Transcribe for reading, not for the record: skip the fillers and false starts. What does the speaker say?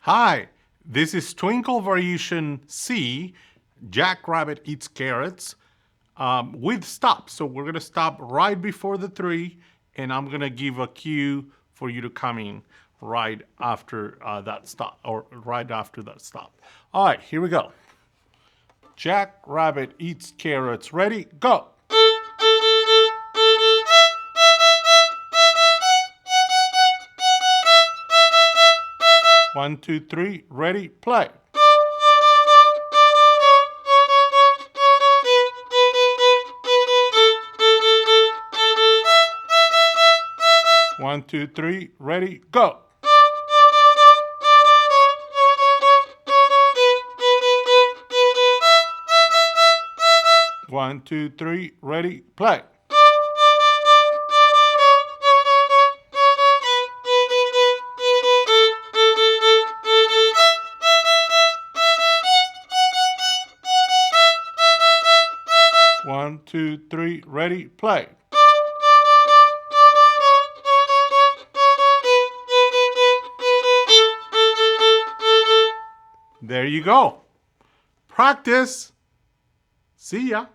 Hi, this is Twinkle Variation C, Jackrabbit Eats Carrots, with stop. So we're going to stop right before the 3, and I'm going to give a cue for you to come in right after that stop, or right after that stop. All right, here we go. Jackrabbit Eats Carrots. Ready? Go! One, two, three, ready, play. One, two, three, ready, go. One, two, three, ready, play. One, two, three, ready, play. There you go. Practice. See ya.